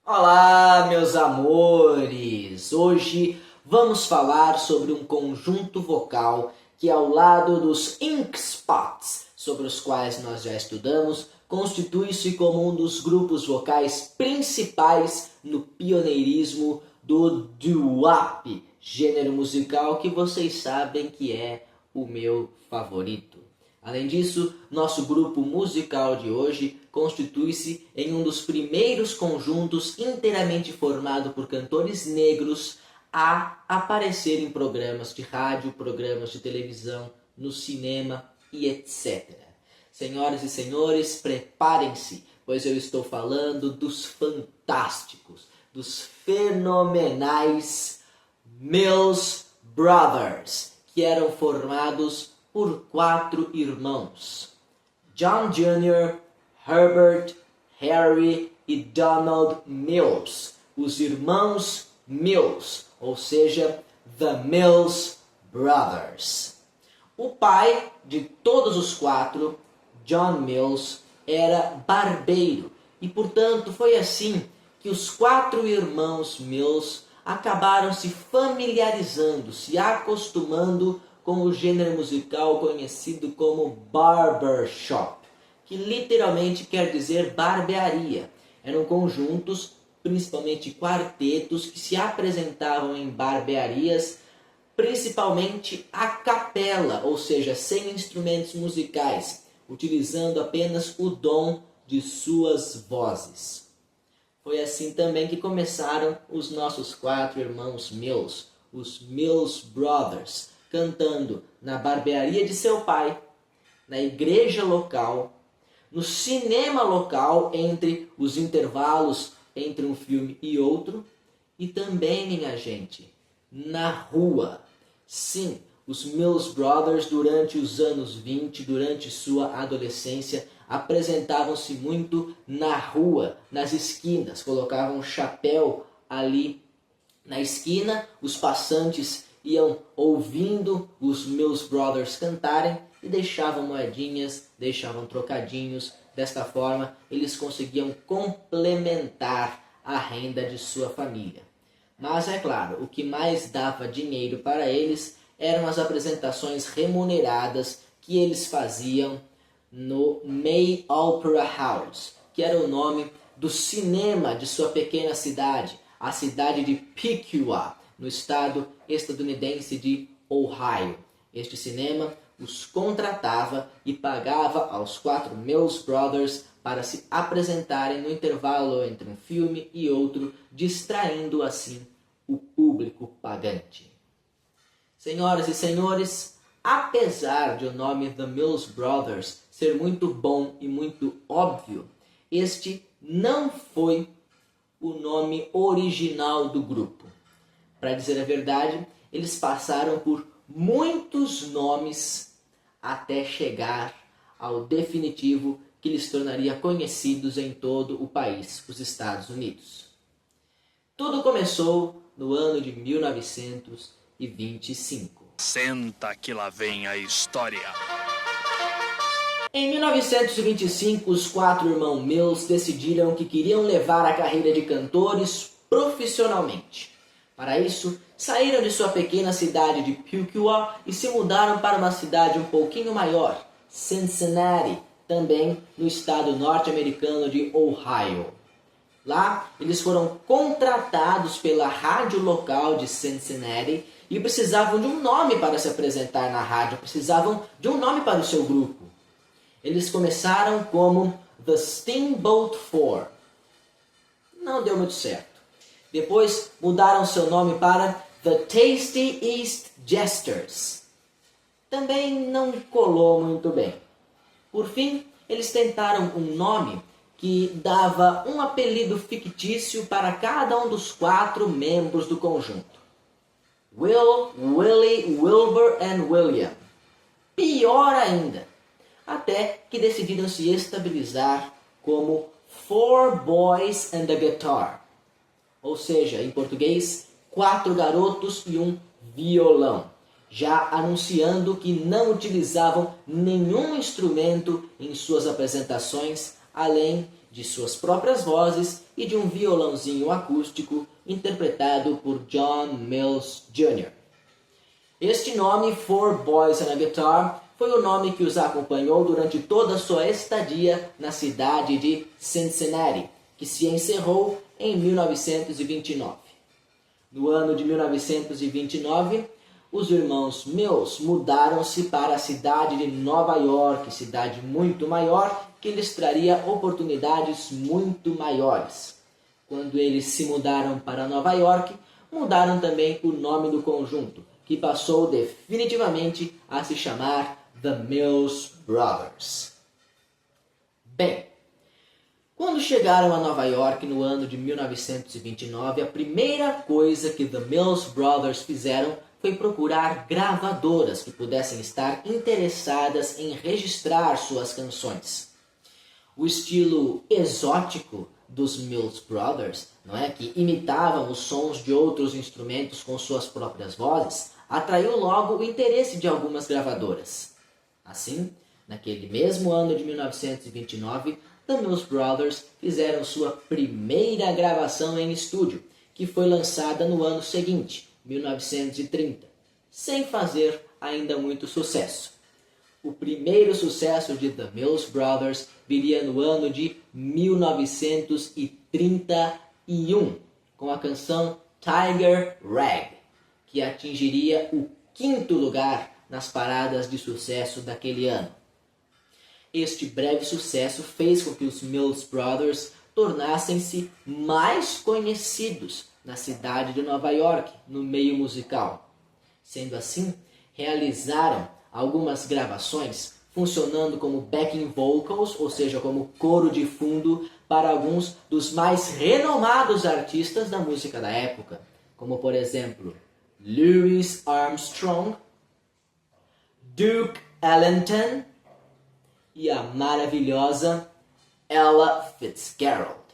Olá, meus amores! Hoje vamos falar sobre um conjunto vocal que, ao lado dos ink spots, sobre os quais nós já estudamos, constitui-se como um dos grupos vocais principais no pioneirismo do doo-wop, gênero musical que vocês sabem que é o meu favorito. Além disso, nosso grupo musical de hoje constitui-se em um dos primeiros conjuntos inteiramente formado por cantores negros a aparecer em programas de rádio, programas de televisão, no cinema e etc. Senhoras e senhores, preparem-se, pois eu estou falando dos fantásticos, dos fenomenais Mills Brothers, que eram formados por 4 irmãos: John Jr., Herbert, Harry e Donald Mills, os irmãos Mills, ou seja, The Mills Brothers. O pai de todos os 4, John Mills, era barbeiro e, portanto, foi assim que os 4 irmãos Mills acabaram se familiarizando, se acostumando com o gênero musical conhecido como barbershop, que literalmente quer dizer barbearia. Eram conjuntos, principalmente quartetos, que se apresentavam em barbearias, principalmente a capela, ou seja, sem instrumentos musicais, utilizando apenas o dom de suas vozes. Foi assim também que começaram os nossos 4 irmãos Mills, os Mills Brothers, cantando na barbearia de seu pai, na igreja local, no cinema local entre os intervalos entre um filme e outro, e também, minha gente, na rua. Sim, os Mills Brothers durante os anos 20, durante sua adolescência, apresentavam-se muito na rua, nas esquinas, colocavam um chapéu ali na esquina, os passantes iam ouvindo os Mills Brothers cantarem e deixavam moedinhas, deixavam trocadinhos. Desta forma, eles conseguiam complementar a renda de sua família. Mas, é claro, o que mais dava dinheiro para eles eram as apresentações remuneradas que eles faziam no May Opera House, que era o nome do cinema de sua pequena cidade, a cidade de Piqua, no estado estadunidense de Ohio. Este cinema os contratava e pagava aos 4 Mills Brothers para se apresentarem no intervalo entre um filme e outro, distraindo assim o público pagante. Senhoras e senhores, apesar de o nome The Mills Brothers ser muito bom e muito óbvio, este não foi o nome original do grupo. Para dizer a verdade, eles passaram por muitos nomes até chegar ao definitivo que lhes tornaria conhecidos em todo o país, os Estados Unidos. Tudo começou no ano de 1925. Senta que lá vem a história. Em 1925, os 4 irmãos Mills decidiram que queriam levar a carreira de cantores profissionalmente. Para isso, saíram de sua pequena cidade de Piqua e se mudaram para uma cidade um pouquinho maior, Cincinnati, também no estado norte-americano de Ohio. Lá, eles foram contratados pela rádio local de Cincinnati e precisavam de um nome para se apresentar na rádio, precisavam de um nome para o seu grupo. Eles começaram como The Steamboat Four. Não deu muito certo. Depois mudaram seu nome para The Tasty East Jesters. Também não colou muito bem. Por fim, eles tentaram um nome que dava um apelido fictício para cada um dos 4 membros do conjunto: Will, Willie, Wilbur and William. Pior ainda, até que decidiram se estabilizar como Four Boys and a Guitar. Ou seja, em português, 4 garotos e um violão, já anunciando que não utilizavam nenhum instrumento em suas apresentações, além de suas próprias vozes e de um violãozinho acústico interpretado por John Mills Jr. Este nome, Four Boys and a Guitar, foi o nome que os acompanhou durante toda a sua estadia na cidade de Cincinnati, que se encerrou em 1929. No ano de 1929, os irmãos Mills mudaram-se para a cidade de Nova York, cidade muito maior, que lhes traria oportunidades muito maiores. Quando eles se mudaram para Nova York, mudaram também o nome do conjunto, que passou definitivamente a se chamar The Mills Brothers. Bem, quando chegaram a Nova York no ano de 1929, a primeira coisa que The Mills Brothers fizeram foi procurar gravadoras que pudessem estar interessadas em registrar suas canções. O estilo exótico dos Mills Brothers, não é, que imitavam os sons de outros instrumentos com suas próprias vozes, atraiu logo o interesse de algumas gravadoras. Assim, naquele mesmo ano de 1929, The Mills Brothers fizeram sua primeira gravação em estúdio, que foi lançada no ano seguinte, 1930, sem fazer ainda muito sucesso. O primeiro sucesso de The Mills Brothers viria no ano de 1931, com a canção Tiger Rag, que atingiria o 5º lugar nas paradas de sucesso daquele ano. Este breve sucesso fez com que os Mills Brothers tornassem-se mais conhecidos na cidade de Nova York, no meio musical. Sendo assim, realizaram algumas gravações funcionando como backing vocals, ou seja, como coro de fundo para alguns dos mais renomados artistas da música da época, como por exemplo Louis Armstrong, Duke Ellington e a maravilhosa Ella Fitzgerald.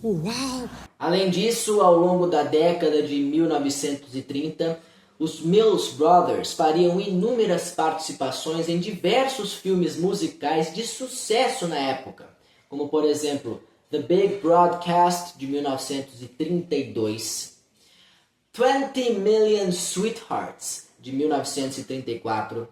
Uau! Além disso, ao longo da década de 1930, os Mills Brothers fariam inúmeras participações em diversos filmes musicais de sucesso na época, como por exemplo The Big Broadcast, de 1932, 20 Million Sweethearts, de 1934,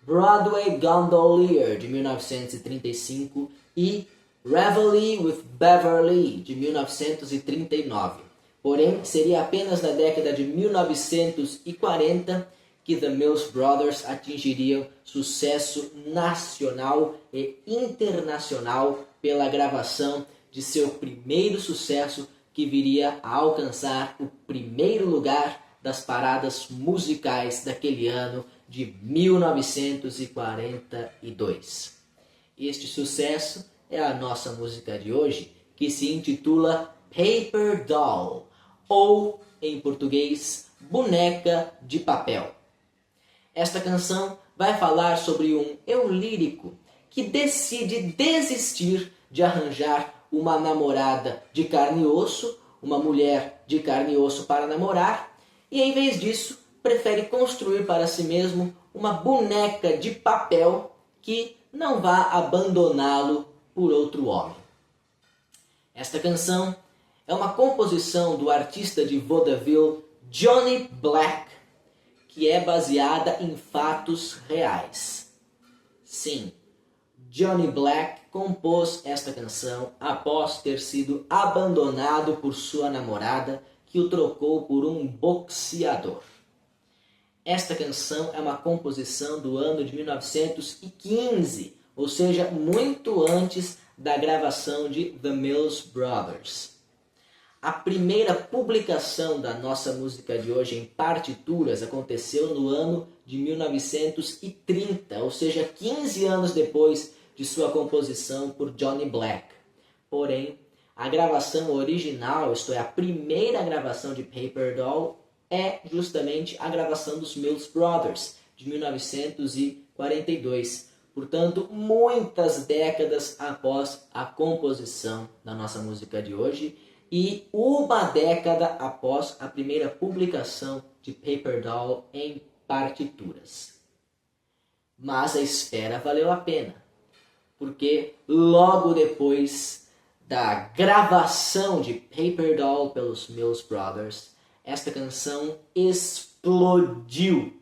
Broadway Gondolier, de 1935 e Reveille with Beverly, de 1939. Porém, seria apenas na década de 1940 que The Mills Brothers atingiriam sucesso nacional e internacional pela gravação de seu primeiro sucesso, que viria a alcançar o 1º lugar das paradas musicais daquele ano de 1942. Este sucesso é a nossa música de hoje, que se intitula Paper Doll, ou, em português, Boneca de Papel. Esta canção vai falar sobre um eu lírico que decide desistir de arranjar uma namorada de carne e osso, uma mulher de carne e osso para namorar, e em vez disso, prefere construir para si mesmo uma boneca de papel que não vá abandoná-lo por outro homem. Esta canção é uma composição do artista de vaudeville Johnny Black, que é baseada em fatos reais. Sim, Johnny Black compôs esta canção após ter sido abandonado por sua namorada, que o trocou por um boxeador. Esta canção é uma composição do ano de 1915, ou seja, muito antes da gravação de The Mills Brothers. A primeira publicação da nossa música de hoje em partituras aconteceu no ano de 1930, ou seja, 15 anos depois de sua composição por Johnny Black. Porém, a gravação original, isto é, a primeira gravação de Paper Doll, é justamente a gravação dos Mills Brothers, de 1942. Portanto, muitas décadas após a composição da nossa música de hoje e uma década após a primeira publicação de Paper Doll em partituras. Mas a espera valeu a pena, porque logo depois da gravação de Paper Doll pelos Mills Brothers, esta canção explodiu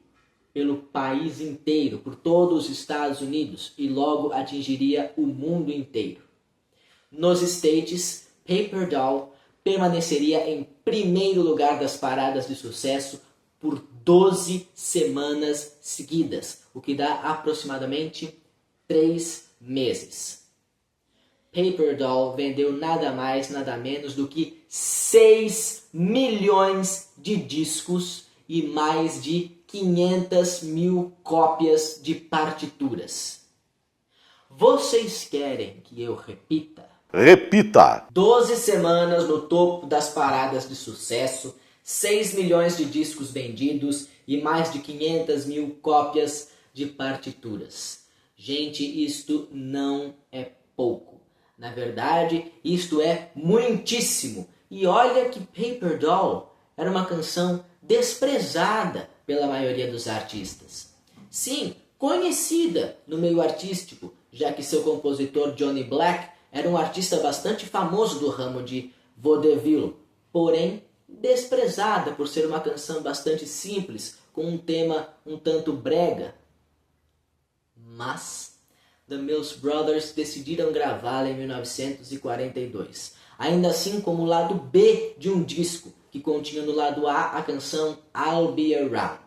pelo país inteiro, por todos os Estados Unidos, e logo atingiria o mundo inteiro. Nos States, Paper Doll permaneceria em primeiro lugar das paradas de sucesso por 12 semanas seguidas, o que dá aproximadamente 3 meses. Paper Doll vendeu nada mais, nada menos do que 6 milhões de discos e mais de 500 mil cópias de partituras. Vocês querem que eu repita? Repita! 12 semanas no topo das paradas de sucesso, 6 milhões de discos vendidos e mais de 500 mil cópias de partituras. Gente, isto não é pouco. Na verdade, isto é muitíssimo. E olha que Paper Doll era uma canção desprezada pela maioria dos artistas. Sim, conhecida no meio artístico, já que seu compositor Johnny Black era um artista bastante famoso do ramo de vaudeville, porém desprezada por ser uma canção bastante simples, com um tema um tanto brega. Mas The Mills Brothers decidiram gravá-la em 1942, ainda assim como lado B de um disco que continha no lado A a canção I'll Be Around.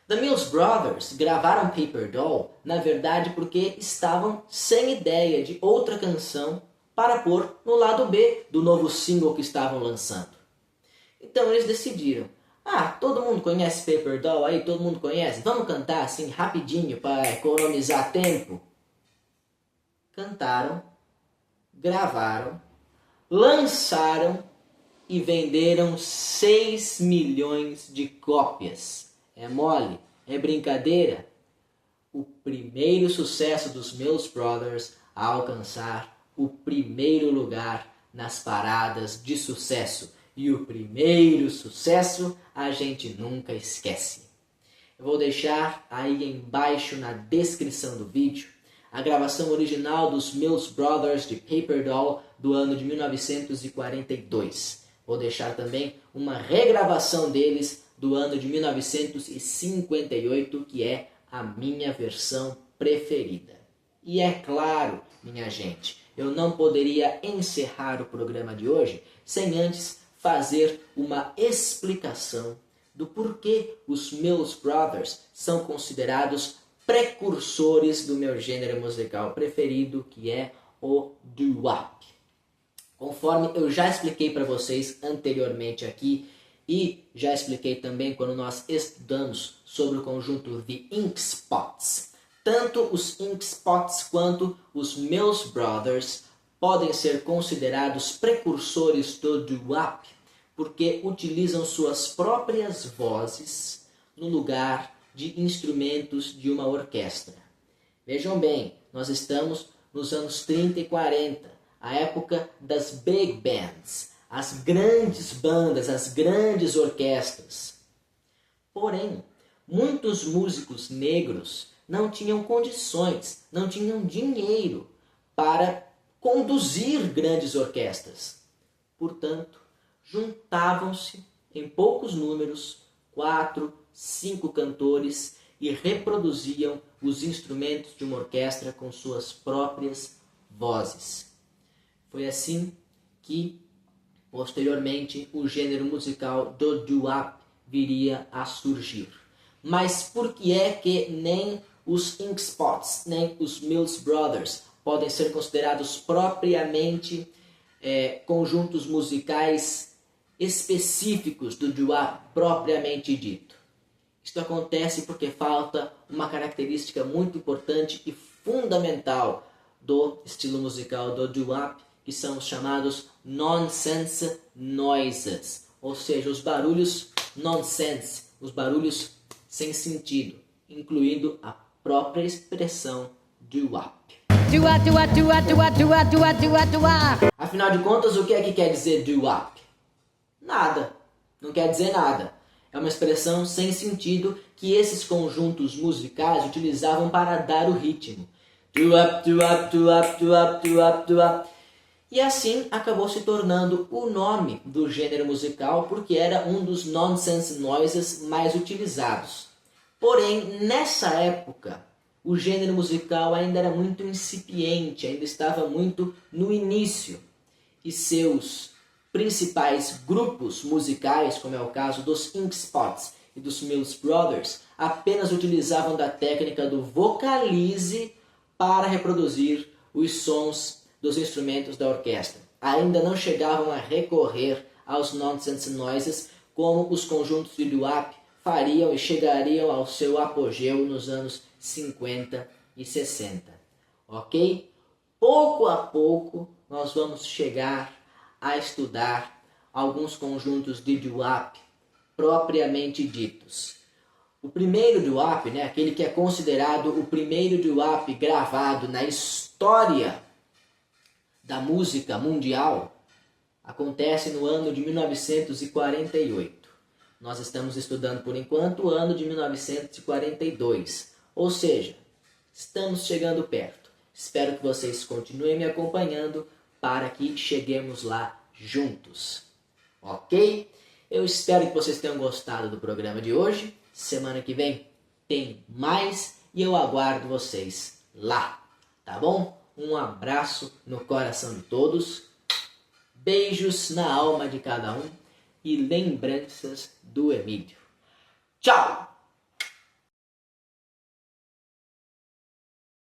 The Mills Brothers gravaram Paper Doll, na verdade, porque estavam sem ideia de outra canção para pôr no lado B do novo single que estavam lançando. Então eles decidiram, todo mundo conhece Paper Doll aí? Todo mundo conhece? Vamos cantar assim rapidinho para economizar tempo? Cantaram, gravaram, lançaram e venderam 6 milhões de cópias. É mole? É brincadeira? O primeiro sucesso dos Mills Brothers a alcançar o primeiro lugar nas paradas de sucesso. E o primeiro sucesso a gente nunca esquece. Eu vou deixar aí embaixo na descrição do vídeo a gravação original dos Mills Brothers de Paper Doll do ano de 1942. Vou deixar também uma regravação deles do ano de 1958, que é a minha versão preferida. E é claro, minha gente, eu não poderia encerrar o programa de hoje sem antes fazer uma explicação do porquê os Mills Brothers são considerados precursores do meu gênero musical preferido, que é o doo-wop. Conforme eu já expliquei para vocês anteriormente aqui, e já expliquei também quando nós estudamos sobre o conjunto The Ink Spots, tanto os Ink Spots quanto os Mills Brothers podem ser considerados precursores do doo-wop, porque utilizam suas próprias vozes no lugar de instrumentos de uma orquestra. Vejam bem, nós estamos nos anos 30 e 40, a época das big bands, as grandes bandas, as grandes orquestras. Porém, muitos músicos negros não tinham condições, não tinham dinheiro para conduzir grandes orquestras. Portanto, juntavam-se em poucos números, 4, 5 cantores, e reproduziam os instrumentos de uma orquestra com suas próprias vozes. Foi assim que, posteriormente, o gênero musical do doo-wop viria a surgir. Mas por que é que nem os Ink Spots, nem os Mills Brothers podem ser considerados propriamente conjuntos musicais específicos do doo-wop propriamente dito? Isto acontece porque falta uma característica muito importante e fundamental do estilo musical do doo-wop, que são os chamados nonsense noises, ou seja, os barulhos nonsense, os barulhos sem sentido, incluindo a própria expressão doo-wop. Afinal de contas, o que é que quer dizer doo-wop? Nada, não quer dizer nada. É uma expressão sem sentido que esses conjuntos musicais utilizavam para dar o ritmo. Doo-wop, doo-wop, doo-wop, doo-wop, doo-wop, doo-wop. E assim acabou se tornando o nome do gênero musical porque era um dos nonsense noises mais utilizados. Porém, nessa época, o gênero musical ainda era muito incipiente, ainda estava muito no início. E seus principais grupos musicais, como é o caso dos Ink Spots e dos Mills Brothers, apenas utilizavam da técnica do vocalize para reproduzir os sons dos instrumentos da orquestra. Ainda não chegavam a recorrer aos nonsense noises como os conjuntos de doo-wop fariam e chegariam ao seu apogeu nos anos 50 e 60. Ok? Pouco a pouco nós vamos chegar a estudar alguns conjuntos de doo-wop propriamente ditos. O primeiro doo-wop, aquele que é considerado o primeiro doo-wop gravado na história da música mundial, acontece no ano de 1948. Nós estamos estudando por enquanto o ano de 1942, ou seja, estamos chegando perto. Espero que vocês continuem me acompanhando para que cheguemos lá juntos, ok? Eu espero que vocês tenham gostado do programa de hoje. Semana que vem tem mais e eu aguardo vocês lá, tá bom? Um abraço no coração de todos, beijos na alma de cada um e lembranças do Emílio. Tchau!